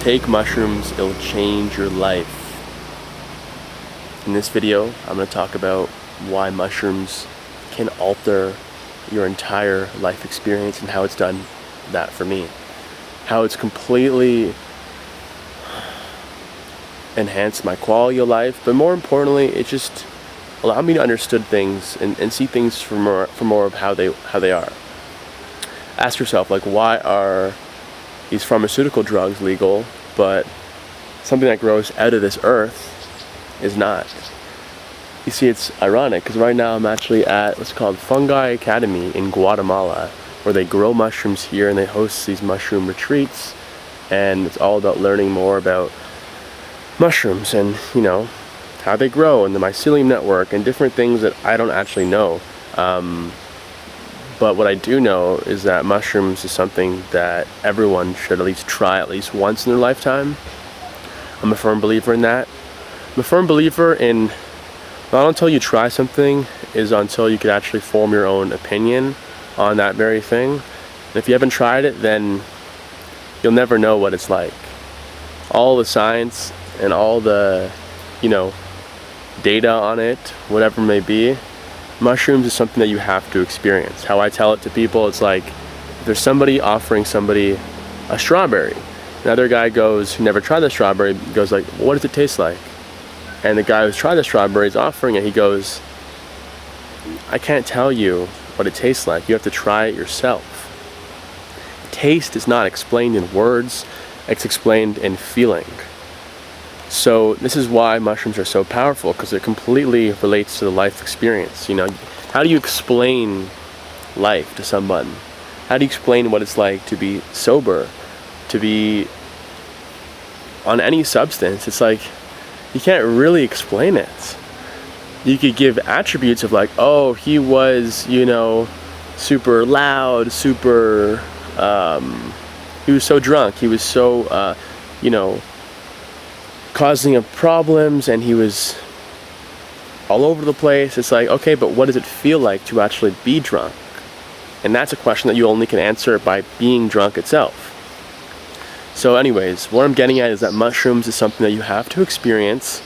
Take mushrooms, it'll change your life. In this video, I'm going to talk about why mushrooms can alter your entire life experience and how it's done that for me. How it's completely enhanced my quality of life, but more importantly, it just allowed me to understand things and see things for more of how they are. Ask yourself, like, why are these pharmaceutical drugs legal, but something that grows out of this earth is not? You see, it's ironic because right now I'm actually at what's called Fungi Academy in Guatemala, where they grow mushrooms here and they host these mushroom retreats, and it's all about learning more about mushrooms and, how they grow and the mycelium network and different things that I don't actually know. But what I do know is that mushrooms is something that everyone should at least try at least once in their lifetime. I'm a firm believer in that. I'm a firm believer in not until you try something is until you can actually form your own opinion on that very thing. And if you haven't tried it, then you'll never know what it's like. All the science and all the, data on it, whatever it may be, mushrooms is something that you have to experience. How I tell it to people, it's like there's somebody offering somebody a strawberry. Another guy goes, who never tried the strawberry, goes like, what does it taste like? And the guy who's tried the strawberry is offering it. He goes, I can't tell you what it tastes like. You have to try it yourself. Taste is not explained in words, it's explained in feeling. So this is why mushrooms are so powerful, because it completely relates to the life experience. How do you explain life to someone? How do you explain what it's like to be sober, to be on any substance? It's like, you can't really explain it. You could give attributes of like, oh, he was, super loud, he was so drunk, he was so, causing up problems, and he was all over the place. It's like, okay, but what does it feel like to actually be drunk? And that's a question that you only can answer by being drunk itself. So anyways, what I'm getting at is that mushrooms is something that you have to experience,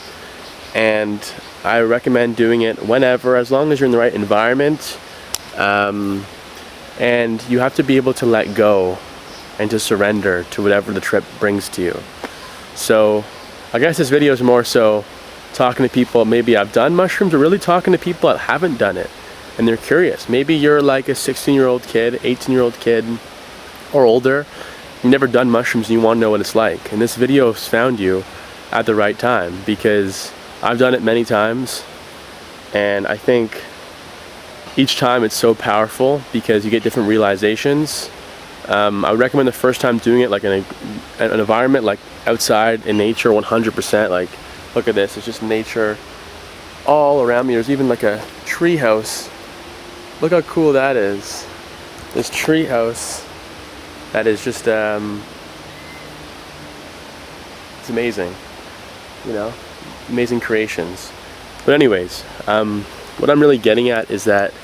and I recommend doing it whenever, as long as you're in the right environment, and you have to be able to let go and to surrender to whatever the trip brings to you. So I guess this video is more so talking to people, maybe I've done mushrooms, or really talking to people that haven't done it and they're curious. Maybe you're like a 16-year-old kid, 18-year-old kid, or older. You've never done mushrooms and you want to know what it's like. And this video has found you at the right time, because I've done it many times, and I think each time it's so powerful because you get different realizations. I would recommend the first time doing it like in an environment like outside in nature, 100%. Like, look at this, it's just nature all around me. There's even like a tree house. Look how cool that is. This tree house that is just it's amazing, amazing creations. But anyways, what I'm really getting at is that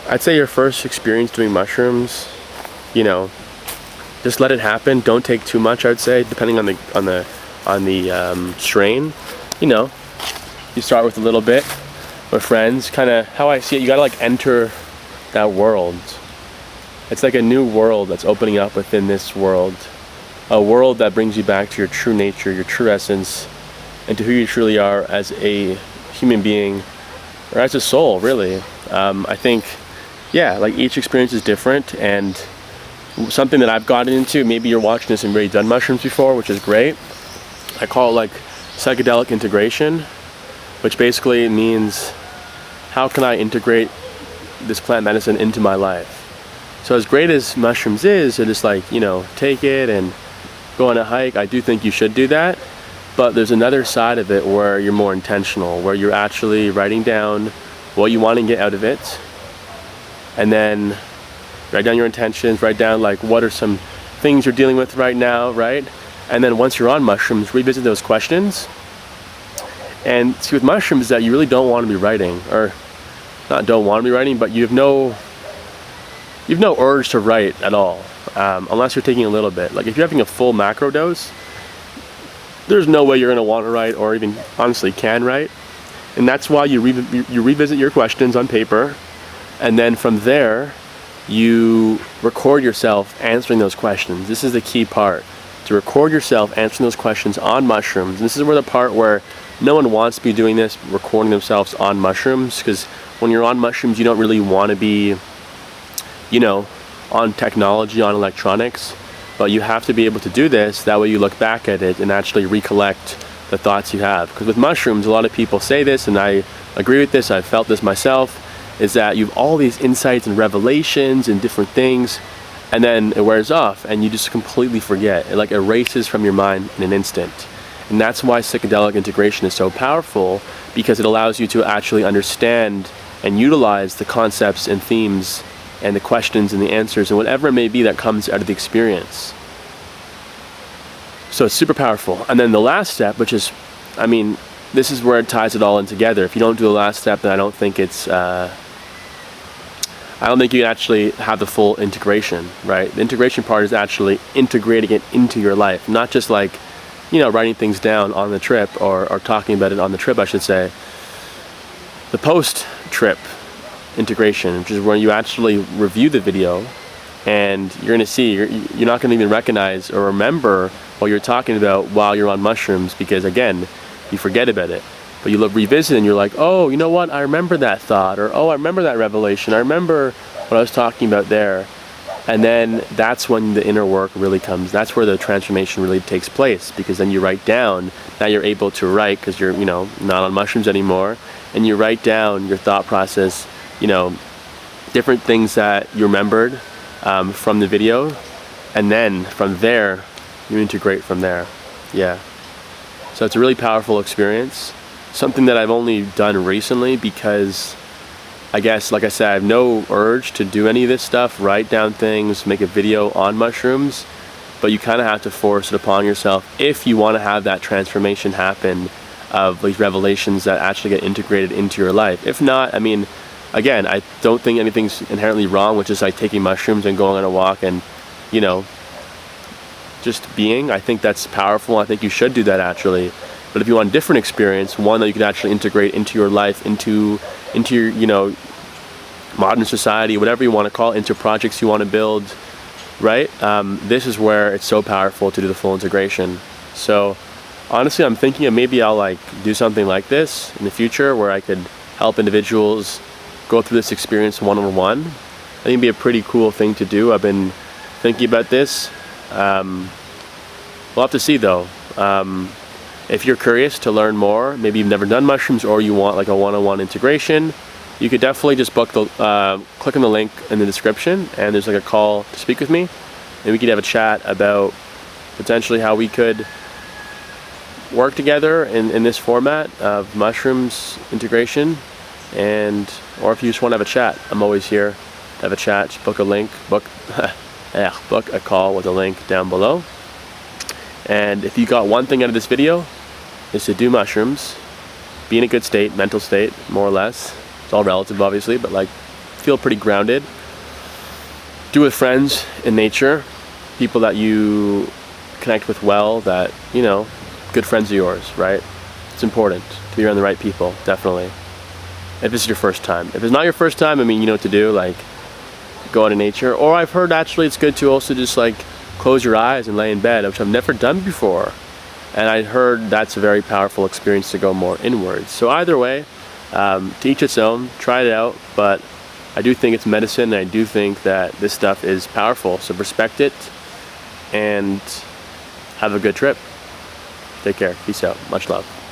I'd say your first experience doing mushrooms, just let it happen. Don't take too much, I'd say, depending on the strain. You start with a little bit with friends. Kind of how I see it, you gotta like enter that world. It's like a new world that's opening up within this world, a world that brings you back to your true nature, your true essence, and to who you truly are as a human being, or as a soul, really. I think, like each experience is different, and something that I've gotten into, maybe you're watching this and you've already done mushrooms before, which is great. I call it like psychedelic integration, which basically means, how can I integrate this plant medicine into my life? So as great as mushrooms is, to just like, take it and go on a hike, I do think you should do that. But there's another side of it where you're more intentional, where you're actually writing down what you want to get out of it, and then write down your intentions, write down like what are some things you're dealing with right now, right? And then once you're on mushrooms, revisit those questions. And see, with mushrooms, that you really don't want to be writing, or not don't want to be writing, but you have no urge to write at all. unless you're taking a little bit. Like if you're having a full macro dose, there's no way you're going to want to write, or even honestly can write. And that's why you revisit your questions on paper, and then from there you record yourself answering those questions. This is the key part, to record yourself answering those questions on mushrooms. And this is where the part where no one wants to be doing this, recording themselves on mushrooms, because when you're on mushrooms you don't really want to be, you know, on technology, on electronics, but you have to be able to do this. That way you look back at it and actually recollect the thoughts you have. Because with mushrooms, a lot of people say this, and I agree with this, I've felt this myself, is that you have all these insights and revelations and different things, and then it wears off and you just completely forget. It like erases from your mind in an instant. And that's why psychedelic integration is so powerful, because it allows you to actually understand and utilize the concepts and themes and the questions and the answers and whatever it may be that comes out of the experience. So it's super powerful. And then the last step, which is, I mean, this is where it ties it all in together. If you don't do the last step, then I don't think it's, I don't think you can actually have the full integration, right? The integration part is actually integrating it into your life, not just like, you know, writing things down on the trip, or talking about it on the trip, I should say. The post-trip integration, which is where you actually review the video, and you're going to see, you're not going to even recognize or remember what you're talking about while you're on mushrooms, because again, you forget about it. But you revisit and you're like, oh, you know what, I remember that thought, or oh, I remember that revelation, I remember what I was talking about there. And then that's when the inner work really comes. That's where the transformation really takes place, because then you write down. Now you're able to write because you're, you know, not on mushrooms anymore, and you write down your thought process, you know, different things that you remembered from the video, and then from there you integrate from there. Yeah. So it's a really powerful experience. Something that I've only done recently, because I guess, like I said, I have no urge to do any of this stuff, write down things, make a video on mushrooms, but you kind of have to force it upon yourself if you want to have that transformation happen of these revelations that actually get integrated into your life. If not, I mean, again, I don't think anything's inherently wrong with just like taking mushrooms and going on a walk and, you know, just being. I think that's powerful. I think you should do that actually. But if you want a different experience, one that you can actually integrate into your life, into your, you know, modern society, whatever you want to call it, into projects you want to build, right? This is where it's so powerful to do the full integration. So honestly, I'm thinking of maybe I'll like do something like this in the future, where I could help individuals go through this experience one-on-one. I think it'd be a pretty cool thing to do. I've been thinking about this. We'll have to see though. If you're curious to learn more, maybe you've never done mushrooms, or you want like a one-on-one integration, you could definitely just book the, click on the link in the description, and there's like a call to speak with me, and we could have a chat about potentially how we could work together in this format of mushrooms integration. And or if you just want to have a chat, I'm always here to have a chat. Just book a link, book a call with a link down below. And if you got one thing out of this video, is to do mushrooms, be in a good state, mental state, more or less. It's all relative obviously, but like feel pretty grounded. Do with friends in nature, people that you connect with well, that, you know, good friends of yours, right? It's important to be around the right people, definitely. If this is your first time. If it's not your first time, I mean, you know what to do, like go out in nature. Or I've heard actually it's good to also just like close your eyes and lay in bed, which I've never done before. And I heard that's a very powerful experience to go more inwards. So either way, to each its own, try it out. But I do think it's medicine, and I do think that this stuff is powerful. So respect it and have a good trip. Take care. Peace out. Much love.